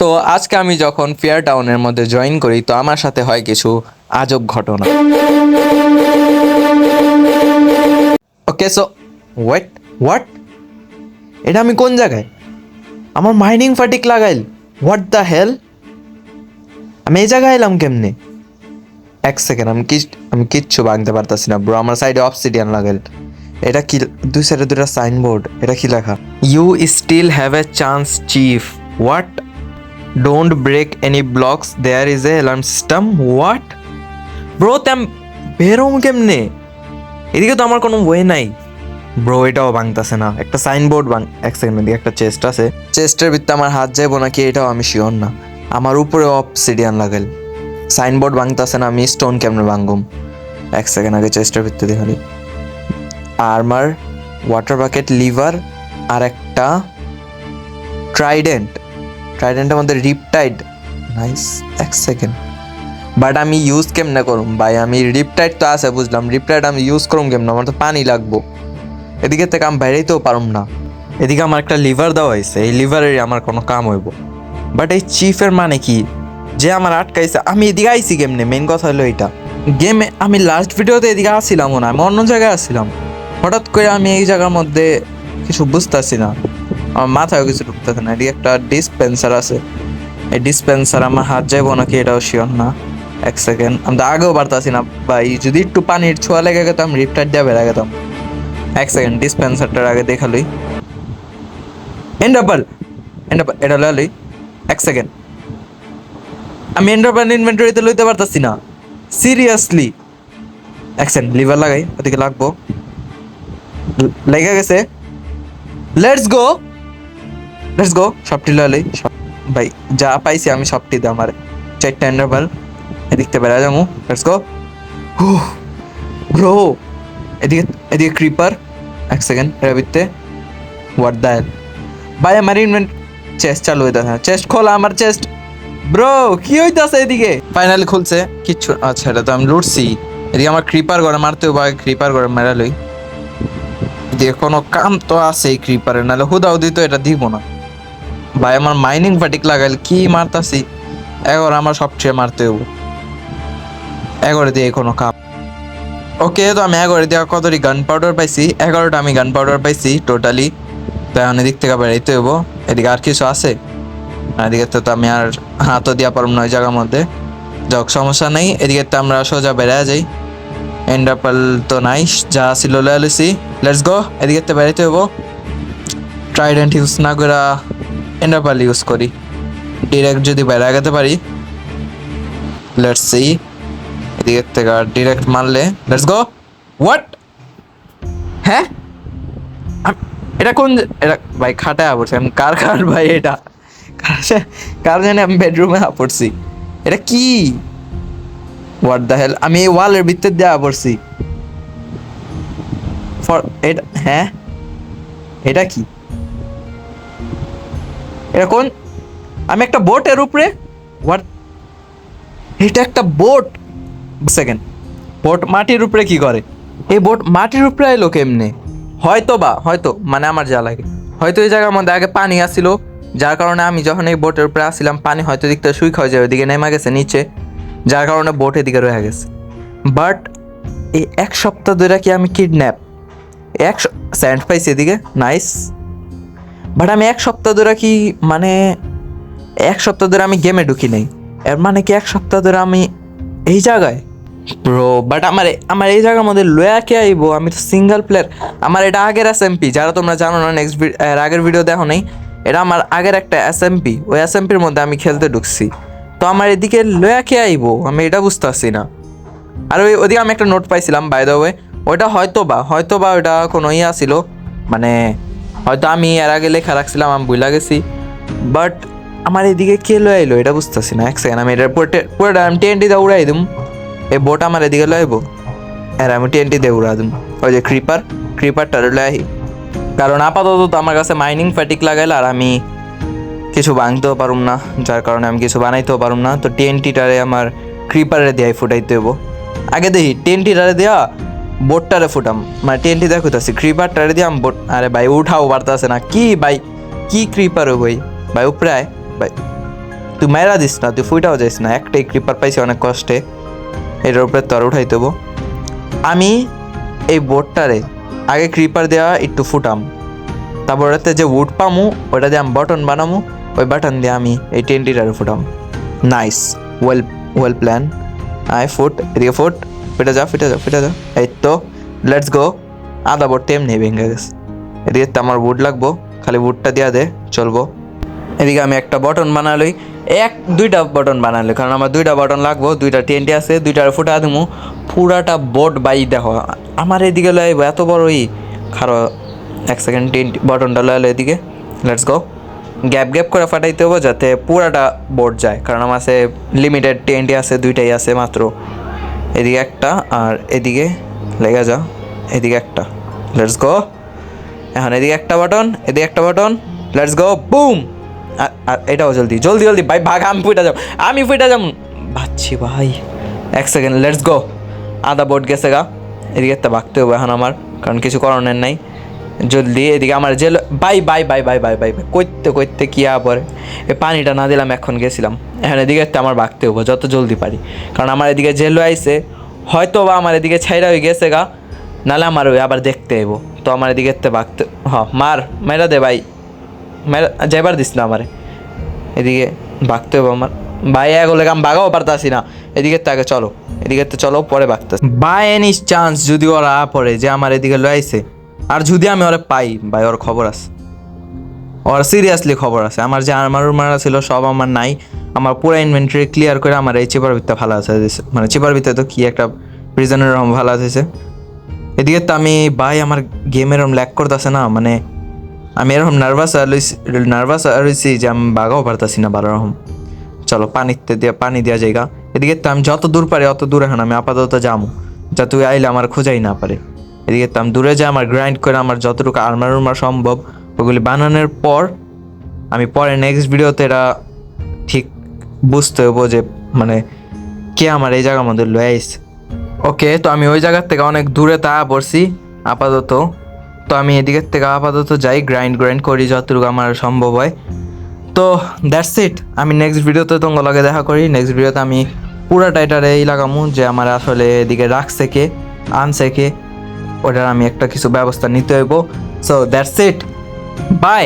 তো আজকে আমি যখন ফেয়ার টাউনের মধ্যে জয়েন করি তো আমার সাথে হয় কিছু আজব ঘটনা। Okay so wait, what? এটা আমি কোন জায়গায়? আমার মাইনিং ফাটিক লাগাইল, হোয়াট দ্য হেল? আমি এই জায়গায় এলাম কেমনে? এক সেকেন্ড, আমি কিচ্ছু ভাঙতে পারতাছি না ব্রো। আমার সাইডে অবসিডিয়ান লাগাইল। এটা কি? দুই সাইডে দুটা সাইনবোর্ড, এটা কি লেখা? You still have a chance chief. What? Don't break any blocks, there is a alarm system. What bro? তেম বেরোম কেমনে? এদিকে তো আমার কোনো ওয়ে নাই ব্রো। এটাও ভাঙতেছে না। একটা সাইনবোর্ড এক সেকেন্ড, এদিকে একটা চেস্ট আছে। চেস্টের ভিতরে আমার হাত যাইবো নাকি এটাও আমি শিওর না। আমার উপরে অবসিডিয়ান লাগাল, সাইনবোর্ড ভাঙতেছে না, আমি স্টোন কেমনে ভাঙুম? এক সেকেন্ড, আগে চেস্টের ভিতরে দেখালি আর্মার, ওয়াটার বাকেট, লিভার আর একটা ট্রাইডেন্টের মধ্যে রিপটাইড। নাইস। এক সেকেন্ড, বাট আমি ইউজ কেমনে করুম ভাই? আমি রিপটাইড তো আছে বুঝলাম, রিপটাইড আমি ইউজ করুম কেমনে? আমার তো পানি লাগবো। এদিকে থেকে আমি বাইরেইতেও পারুম না। এদিকে আমার একটা লিভার দেওয়া হয়েছে, এই লিভারের আমার কোনো কাম হইব। বাট এই চিফের মানে কি যে আমার আটকাইছে? আমি এদিকে আইছি কেমনে? মেইন কথা হলো এইটা। গেমে আমি লাস্ট ভিডিওতে এদিকে আসছিলাম না, আমি অন্য জায়গায় আসছিলাম। হঠাৎ করে আমি এই জায়গার মধ্যে কিছু বুঝতেছি না, আমার মাথায় কিছু ঢুকতেছে না। এদিকে একটা ডিসপেন্সার আছে, এই ডিসপেন্সার আমার হাত যাইব নাকি এটাও শিওর না। এক সেকেন্ড, আমি তো আগেও পারতাছি না ভাই। যদি একটু পানির ছোঁয়া লেগে গেতাম আমি রিপটাইড দিয়ে বেড়ে গেতাম। এক সেকেন্ড, ডিসপেন্সারটার আগে দেখালই এন্ডারপাল, এটা লই। এক সেকেন্ড, আমি এন্ডারপাল ইনভেন্টরিতে লইতে পারতাছি না সিরিয়াসলি। এক সেকেন্ড, লিভার লাগাই, ওদিকে লাগবো। লেগে গেছে। লেটস গো সবটি লই ভাই। যা পাইছি আমি সবটি দে আমার। চারটা এন্ডারপাল, এদিকতে বেড়া যাবো। Let's go bro. এদিকে এদিকে ক্রিপার। এক সেকেন্ড, এর ভিতরে হোয়াট দ্য হেল ভাই? আমার ইনভেন্ট চেস্ট চালু হইতাছে না। চেস্ট খোলা, আমার চেস্ট ব্রো। কি হইতাছে এদিকে? ফাইনালি খুলছে কিচ্ছু। আচ্ছা, এটা তো আমি লুটছি। এদিকে আমার ক্রিপার করে মারতে হবে, ক্রিপার করে মেরা লই। এদিকে কোনো কাম তো আছে এই ক্রিপারের, নাহলে হুদাহুদি তো এটা দিব না ভাই। আমার মাইনিং ফাটিক লাগাইল, কি মারতাছি। এগর আমার সবচেয়ে মারতে হবো, এগরে দিয়ে কোনো কাম। ওকে, তো আমি এগরে দিয়ে কতটি গান পাউডার পাইছি? 11টা আমি গান পাউডার পাইছি টোটালি। তো এখন এদিক থেকে বেড়াইতে হবো। এদিকে আর কিছু আছে? এদিকে তো আমি আর হাতও দিয়া পারব না ওই জায়গার মধ্যে। যাক, সমস্যা নেই। এদিকে তো আমরা সোজা বেড়া যাই। এন্ডারপাল তো নাই, যা ছিল লয়ে লইছি। লেটস গো, এদিকে তো বেড়াইতে হবো। ট্রাইডেন্ট ইউজ না করে এন্ডারপাল ইউজ করি, ডিরেক্ট যদি বেড়া যেতে পারি। লেটস সি, এদিকে থেকে ডিরেক্ট মারলে। Let's go. হোয়াট? হ্যাঁ, এটা কোন এটা ভাই? খাটায় পড়ছে আমি। কার ভাই এটা? কার জানি আমি বেডরুমে পড়ছি। এটা কি? What the hell? আমি এই ওয়ালের ভিতর দেওয়া পড়ছি ফর এটা। হ্যাঁ, এটা কি? এটা কোন? আমি একটা বোটের উপরে। হোয়াট? এটা একটা বোট। সেকেন্ড, বোট মাটির উপরে কি করে? এই বোট মাটির উপরে এলো কেমনে? হয়তো মানে আমার যা লাগে, হয়তো এই জায়গার মধ্যে আগে পানি আসছিল, যার কারণে আমি যখন এই বোটের উপরে আসছিলাম পানি হয়তো দিকটা সুইক হয়ে যায়, ওইদিকে নেমে গেছে নিচে, যার কারণে বোট এদিকে রয়ে গেছে। বাট এই এক সপ্তাহ ধরে কি আমি কিডন্যাপ? এক স্যান্ড পাইছি এদিকে, নাইস। বাট আমি এক সপ্তাহ ধরে কি মানে এক সপ্তাহ ধরে আমি গেমে ঢুকি নাই, এর মানে কি এক সপ্তাহ ধরে আমি এই জায়গায় ব্রো? বাট আমার এই জায়গার মধ্যে লয়া কে আইবো? আমি তো সিঙ্গেল প্লেয়ার। আমার এটা আগের এসএমপি, যারা তোমরা জানো না, নেক্সট আগের ভিডিও দেখো নাই, এটা আমার আগের একটা এসএমপি। ওই এসএমপির মধ্যে আমি খেলতে ঢুকছি। তো আমার এদিকে লয়া কে আইবো? আমি এটা বুঝতে পারছি না। আর ওইদিকে আমি একটা নোট পাইছিলাম বাই দ্য ওয়ে, ওইটা হয়তো বা ওইটা কোনো ইয়ে ছিল, মানে হয়তো আমি এর আগে লেখা রাখছিলাম, আমি ভুলে গেছি। বাট আমার এদিকে কে লয়ে আইলো এটা বুঝতেছি না। এক সেকেন্ড, আমি এটা পুরোটা আমি টিএনটি দিয়ে উড়াই দিম। এই বোট আমার এদিকে লইব, আর আমি টিএনটি দিয়ে উড়া দিম। ওই যে ক্রিপারটা লই আহি, কারণ আপাতত তো আমার কাছে মাইনিং ফ্যাটিক লাগাইল আর আমি কিছু ভাঙতেও পারুম না, যার কারণে আমি কিছু বানাইতেও পারুম না। তো টিএনটিটারে আমার ক্রিপারে দিয়ে ফুটাইতে হবো। আগে দেখি টিএনটিটারে দেওয়া বোটটারে ফুটাম, মানে টিএনটি দেখো তাছি ক্রিপারটারে দিয়ে আমি বোট। আরে ভাই উঠাও পারতেছে না কি ভাই? কি ক্রিপার ভাই? ভাই উপরে আয় ভাই। তুই মেরা দিস না, তুই ফুইটাও যাইস না, একটাই ক্রিপার পাইছি অনেক কষ্টে, এটার উপরে তোর উঠাই দেবো। আমি এই বোর্ডটারে আগে ক্রিপার দেওয়া একটু ফুটাম, তারপর ওটাতে যে উড পামু ওটা দিয়ে আমি বাটন বানামু, ওই বাটন দিয়ে আমি এই টেন্টিটারে ফুটাম। Nice, well plan. আয় ফুট, এদিকে ফুট, ফিটে যা ফিটে যা ফিটে যা, এই তো লেটস গো। আধা বোর্ড টেম নেই ভেঙে গেছে। এদিকে তো আমার উড লাগবো, খালি উডটা দিয়া দে চলবো। এদিকে আমি একটা বটন বানালই, দুইটা বটন বানালো, কারণ আমার দুইটা বটন লাগবো, দুইটা টেন্টি আছে, দুইটার ফুটা দিমু পুরাটা বোট বাই। দেখো আমার এদিকে লইব এত বড়ই, খারো এক সেকেন্ড, টেন্টি বটনটা লইলো এদিকে। লেটস গো, গ্যাপ গ্যাপ করে ফাটাইতে হবো যাতে পুরাটা বোট যায়, কারণ আমার কাছে লিমিটেড টেন্টি আছে, দুইটাই আছে মাত্র। এদিকে একটা আর এদিকে লেগে যা, এদিকে একটা। লেটস গো, এখন এদিকে একটা বাটন, এদিকে একটা বাটন, লেটস গো বুম। আর এটাও জলদি জলদি জলদি ভাই, ভাগ, আমি ফুটা যাম, আমি ফুটা যাম ভাবছি ভাই। এক সেকেন্ড, লেটস গো। আধা বোট গেছে গা, এদিকে একটা ভাগতে হবে এখন আমার, কারণ কিছু করণের নাই। জলদি এদিকে আমার জেল, bye bye bye bye bye bye করতে করতে কি পরে এ পানিটা না দিলাম, এখন গেছিলাম। এখন এদিকে একটা আমার ভাগতে হবো যত জলদি পারি, কারণ আমার এদিকে জেল আইসে, হয়তো বা আমার এদিকে ছাইরা হয়ে গেছে গা, নাহলে আমার ওই আবার দেখতে এবো। তো আমার এদিকে ভাগতে, মার মেরা দে ভাই, মেরা যাইবার দিস না আমারে, এদিকে ভাগতে হবে আমার ভাই। এগুলো আমি ভাগাও পারতাছি না, এদিকে তো আগে চলো, এদিকে তো চলো, পরে ভাগতেছি। বাই এনি চান্স যদি ওরা পড়ে যে আমার এদিকে লইছে, আর যদি আমি ওরা পাই ভাই, ওর খবর আছে, ওর সিরিয়াসলি খবর আছে। আমার যে মারা ছিল সব আমার নাই, আমার পুরো ইনভেন্টরি ক্লিয়ার করে আমার এই চিপার ভিতরে ভালো আছে, মানে চিপার ভিতরে তো কি একটা প্রিজনের রকম ভালো আছে। এদিকে তো আমি ভাই আমার গেমের এরকম ল্যাক করতেছে না, মানে আমি এরকম নার্ভাস হয়েছি যে আমি বাগাও পারতাছি না ভালো রকম। চলো পানি দেওয়া জায়গা। এদিকে তো আমি যত দূর পারি অত দূর, এখন আমি আপাতত যাবো, যা তুই আইলে আমার খোঁজাই না পারে। এদিকে তো আমি দূরে যাই, আমার গ্রাইন্ড করে আমার যতটুকু আর্মার সম্ভব ওগুলি বানানোর পর আমি পরে নেক্সট ভিডিওতে এটা ঠিক বুঝতে হবো যে মানে কে আমার এই জায়গার মধ্যে লয়ে আইছে। ওকে, তো আমি ওই জায়গার থেকে অনেক দূরে তা পড়ছি আপাতত। তো আমি এদিকের থেকে আপাতত যাই, গ্রাইন্ড করি যতটুকু আমার সম্ভব হয়। তো দ্যাটস ইট, আমি নেক্সট ভিডিওতে তোমার লগে দেখা করি। নেক্সট ভিডিওতে আমি পুরাটা এটারে এই লাগামু যে আমার আসলে এদিকে রাখছে কে, আনছে কে, ওটার আমি একটা কিছু ব্যবস্থা নিতে হইব। So that's it, by.